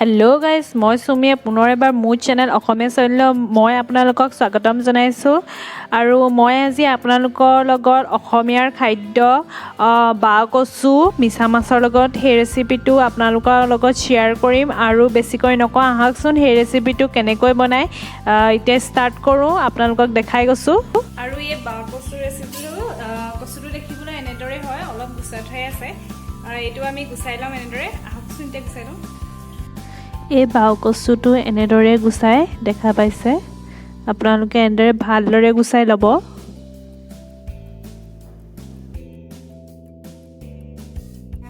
Hello' guys, মই সুমিয়ে পুনৰ এবাৰ মোৰ চেনেল অসমীয়া চেনেল মই আপোনালোকক স্বাগতম জনাইছোঁ। আৰু মই আজি আপোনালোকৰ লগত অসমীয়াৰ খাদ্য বাঁহ কচু মিছা মাছৰ লগত সেই ৰেচিপিটো আপোনালোকৰ লগত শ্বেয়াৰ কৰিম। আৰু বেছিকৈ নকওঁ, আহকচোন সেই ৰেচিপিটো কেনেকৈ বনায় এতিয়া ষ্টাৰ্ট কৰোঁ, আপোনালোকক দেখাই গৈছোঁ। আৰু এই বাঁহ কচুৰ ৰেচিপিটো কচুটো দেখিবলৈ এনেদৰে হয়, অলপ গুচাই থৈ আছে। এইটো আমি গুচাই ল'ম এনেদৰে, আহকচোন এতিয়া গুচাই ল'ম। এই বাঁহ কচুটো এনেদৰে গুচাই দেখা পাইছে, আপোনালোকে এনেদৰে ভালদৰে গুচাই ল'ব।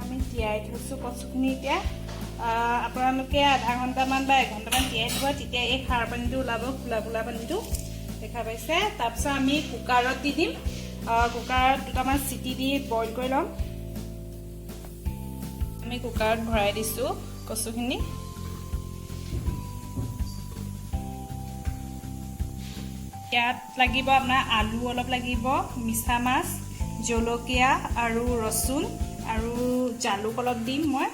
আমি তিয়াই থৈছোঁ কচুখিনি। এতিয়া আপোনালোকে আধা ঘণ্টামান বা এঘণ্টামান তিয়াই থ'ব, তেতিয়া এই খাৰ পানীটো ওলাব, খোলা খোলা পানীটো দেখা পাইছে। তাৰপিছত আমি কুকাৰত দি দিম, কুকাৰত দুটামান চিটি দি বইল কৰি ল'ম। আমি কুকাৰত ভৰাই দিছোঁ কচুখিনি। ইয়াত লাগিব আপোনাৰ আলু অলপ লাগিব, মিছা মাছ, জলকীয়া আৰু ৰচুন আৰু জালুক অলপ দিম মই,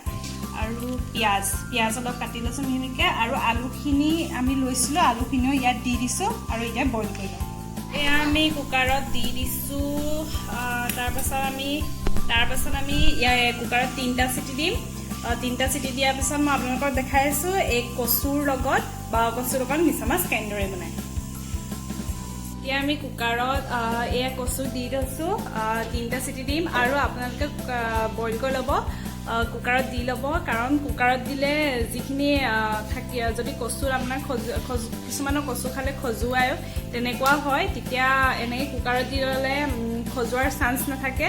আৰু পিঁয়াজ অলপ কাটি লৈছোঁ মিহিকৈ। আৰু আলুখিনি আমি লৈছিলোঁ, আলুখিনিও ইয়াত দি দিছোঁ আৰু এতিয়া বইল কৰি ল'ম। এয়া আমি কুকাৰত দি দিছোঁ। তাৰপাছত আমি কুকাৰত 3টা চিটি দিম। 3টা চিটি দিয়াৰ পিছত মই আপোনালোকক দেখাই আছোঁ এই কচুৰ লগত বাঁহ কচুৰ লগত মিছা মাছ কেনেদৰে বনায়। এতিয়া আমি কুকাৰত এয়া কচু দি থৈছোঁ, 3টা চিটি দিম আৰু আপোনালোকে বইল কৰি ল'ব, কুকাৰত দি ল'ব। কাৰণ কুকাৰত দিলে যিখিনি থাকে, যদি কচুৰ আপোনাৰ কিছুমানৰ কচু খালে খজুৱাই তেনেকুৱা হয়, তেতিয়া এনেকৈ কুকাৰত দি ল'লে খজুৱাৰ চান্স নাথাকে।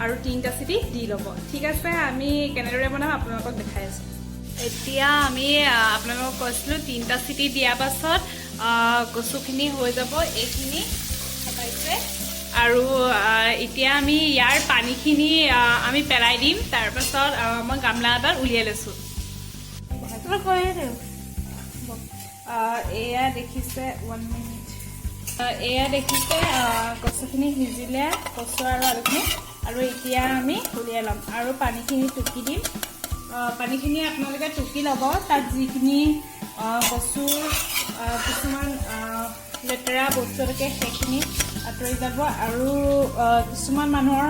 আৰু 3টা চিটি দি ল'ব। ঠিক আছে, আমি কেনেদৰে বনাম আপোনালোকক দেখাই আছোঁ। এতিয়া আমি আপোনালোকক কৈছিলোঁ 3টা চিটি দিয়াৰ পাছত কচুখিনি হৈ যাব, এইখিনি পাইছে। আৰু এতিয়া আমি ইয়াৰ পানীখিনি আমি পেলাই দিম। তাৰপাছত মই গামলা এটাত উলিয়াই লৈছোঁ। এয়া দেখিছে, 1 মিনিট। এয়া দেখিছে কচুখিনি সিজিলে, কচু আৰু আলুখিনি। আৰু এতিয়া আমি উলিয়াই ল'ম আৰু পানীখিনি টুকি দিম। পানীখিনি আপোনালোকে টুকি ল'ব, তাত যিখিনি কচুৰ কিছুমান লেতেৰা বস্তু থাকে সেইখিনি আঁতৰি যাব। আৰু কিছুমান মানুহৰ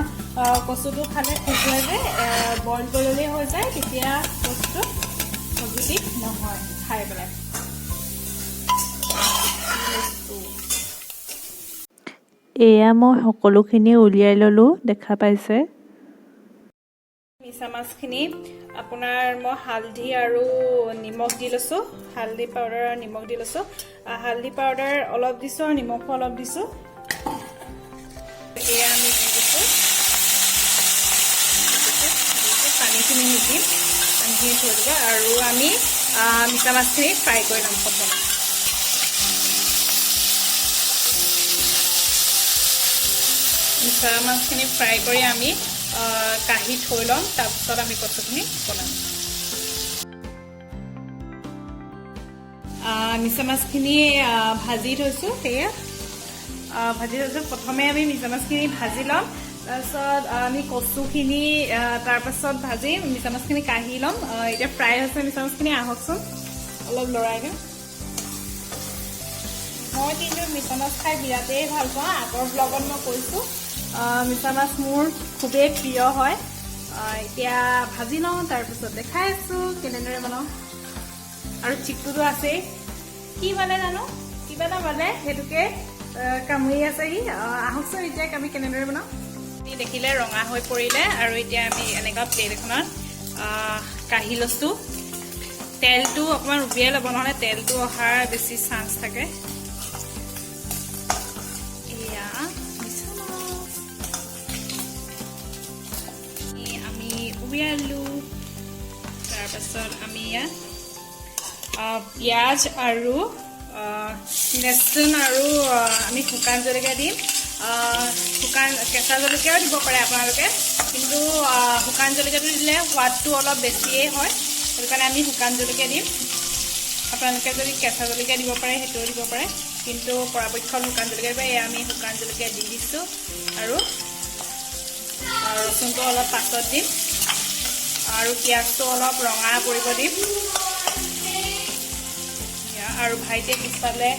কচুটো খালে খজুৱাই যায়, বইল কৰি ল'লেই হৈ যায়, তেতিয়া বস্তুটো পজিটিভ নহয় খাই পেলাই। এয়া মই সকলোখিনি উলিয়াই ল'লোঁ, দেখা পাইছে। মিছা মাছখিনি আপোনাৰ মই হালধি আৰু নিমখ দি লৈছোঁ, হালধি পাউডাৰ আৰু নিমখ দি লৈছোঁ। হালধি পাউডাৰ অলপ দিছোঁ আৰু নিমখো অলপ দিছোঁ। এয়া আমি দি দিছোঁ, পানীখিনি নিদিম, পানীখিনি থৈ দিব। আৰু আমি মিছা মাছখিনি ফ্ৰাই কৰি ল'ম প্ৰথমে। মিছা মাছখিনি ফ্ৰাই কৰি আমি কাঢ়ি থৈ ল'ম, তাৰপিছত আমি কচুখিনি বনাম। মিছা মাছখিনি ভাজি থৈছোঁ, সেয়া ভাজি থৈছোঁ। প্ৰথমে আমি মিছা মাছখিনি ভাজি ল'ম, তাৰপিছত আমি কচুখিনি তাৰপাছত ভাজি মিছা মাছখিনি কাঢ়ি ল'ম। এতিয়া ফ্ৰাই হৈছে মিছা মাছখিনি, আহকচোন অলপ লৰাই দিম। মই কিন্তু মিছা মাছ খাই বিৰাটেই ভাল পাওঁ, আগৰ ব্লগত মই কৈছোঁ মিছা মাছ মোৰ খুবেই প্ৰিয় হয়। এতিয়া ভাজি লওঁ, তাৰপিছত দেখাই আছোঁ কেনেদৰে বনাওঁ। আৰু চিকুটো আছেই, কি মানে জানো, কিবা এটা মানে সেইটোকে কামুৰি আছেহি। আহকচোন এতিয়া আমি কেনেদৰে বনাওঁ। দেখিলে ৰঙা হৈ পৰিলে, আৰু এতিয়া আমি এনেকুৱা প্লেট এখনত কাঢ়ি লৈছোঁ। তেলটো অকণমান উলিয়াই ল'ব, নহ'লে তেলটো অহাৰ বেছি চান্স থাকে। এয়া আমি উলিয়ালোঁ। তাৰপাছত আমি ইয়াত পিঁয়াজ আৰু লচুন আৰু আমি শুকান জলকীয়া দিম। কেঁচা জলকীয়াও দিব পাৰে আপোনালোকে, কিন্তু শুকান জলকীয়াটো দিলে সোৱাদটো অলপ বেছিয়েই হয়, সেইটো কাৰণে আমি শুকান জলকীয়া দিম। আপোনালোকে যদি কেঁচা জলকীয়া দিব পাৰে সেইটোও দিব পাৰে, কিন্তু পৰাপক্ষত শুকান জলকীয়া দিব। এয়া আমি শুকান জলকীয়া দি দিছোঁ, আৰু ৰচুনটো অলপ পাছত দিম, আৰু পিঁয়াজটো অলপ ৰঙা পৰিব দিম। আৰু ভাইটিয়ে পিছফালে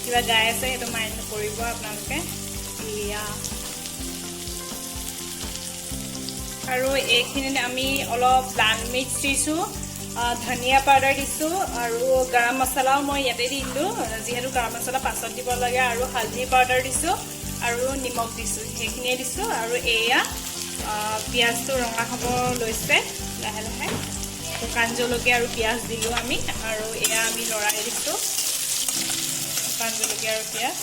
কিবা গাই আছে, সেইটো মাইণ্ড নকৰিব আপোনালোকে। এয়া আৰু এইখিনিত আমি অলপ লাল মিৰ্চ দিছোঁ, ধনিয়া পাউডাৰ দিছোঁ আৰু গৰম মছলাও মই ইয়াতে দি দিলোঁ, যিহেতু গৰম মছলা পাছত দিব লাগে, আৰু হালধি পাউডাৰ দিছোঁ আৰু নিমখ দিছোঁ, সেইখিনিয়ে দিছোঁ। আৰু এয়া পিঁয়াজটো ৰঙা হ'ব লৈছে লাহে লাহে, শুকান জলকীয়া আৰু পিঁয়াজ দিলোঁ আমি, আৰু এয়া আমি লৰাই দিছোঁ শুকান জলকীয়া আৰু পিঁয়াজ।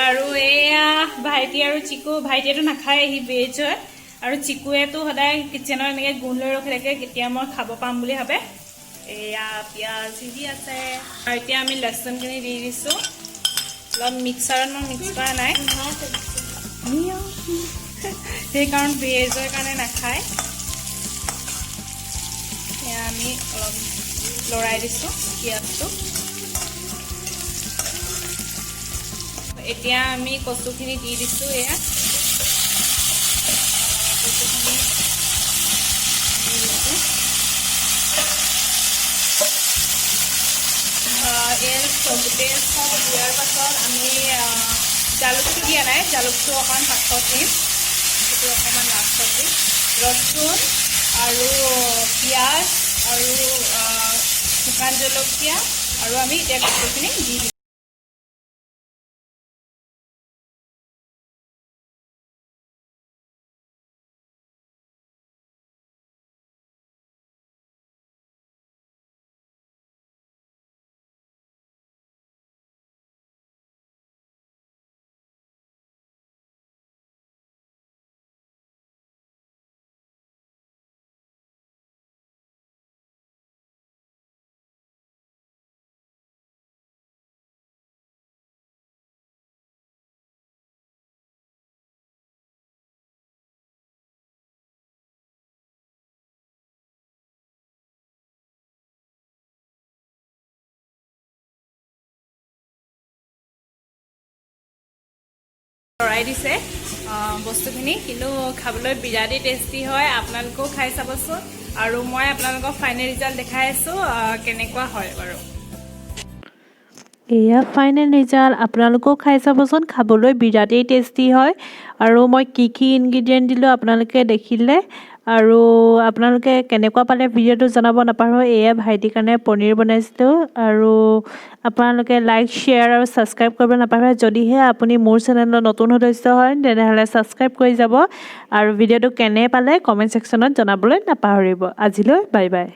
আৰু এয়া ভাইটি আৰু চিকু, ভাইটিয়েতো নাখায়, সি ভেজ হয়, আৰু চিকুৱেতো সদায় কিটচেনত এনেকৈ গোন্ধ লৈ ৰখি থাকে, কেতিয়া মই খাব পাম বুলি ভাবে। এয়া পিঁয়াজ দি আছে, আৰু এতিয়া আমি লচুনখিনি দি দিছোঁ। অলপ মিক্সাৰত মই মিক্স কৰা নাই, সেইকাৰণ ভেজৰ কাৰণে নাখায়। এয়া আমি অলপ লৰাই দিছোঁ পিঁয়াজটো। এতিয়া আমি কচুখিনি দি দিছোঁ, এয়া কচুখিনি দি দিছোঁ। গোটেই চব দিয়াৰ পাছত আমি জালুকটো দিয়া নাই, জালুকটো অকণমান পাছত দিম, সেইটো অকণমান লাষ্টত দিম। ৰচুন আৰু পিঁয়াজ আৰু শুকান জলকীয়া, আৰু আমি এতিয়া কচুখিনি দি দিম। লৰাই দিছে বস্তুখিনি, কিন্তু খাবলৈ বিৰাটেই টেষ্টি হয়, আপোনালোকেও খাই চাবচোন। আৰু মই আপোনালোকক ফাইনেল ৰিজাল্ট দেখাই আছোঁ কেনেকুৱা হয় বাৰু। এয়া ফাইনেল ৰিজাল্ট, আপোনালোকেও খাই চাবচোন, খাবলৈ বিৰাটেই টেষ্টি হয়। আৰু মই কি ইনগ্ৰিডিয়েণ্ট দিলোঁ আপোনালোকে দেখিলে, আৰু আপোনালোকে কেনেকুৱা পালে ভিডিঅ'টো জনাব নাপাহৰিব। এয়া ভাইটিৰ কাৰণে পনীৰ বনাইছিলোঁ, আৰু আপোনালোকে লাইক, শ্বেয়াৰ আৰু ছাবস্ক্ৰাইব কৰিব নাপাহৰিব। যদিহে আপুনি মোৰ চেনেলত নতুন সদস্য হয় তেনেহ'লে ছাবস্ক্ৰাইব কৰি যাব, আৰু ভিডিঅ'টো কেনে পালে কমেণ্ট ছেকশ্যনত জনাবলৈ নাপাহৰিব। আজিলৈ বাই বাই।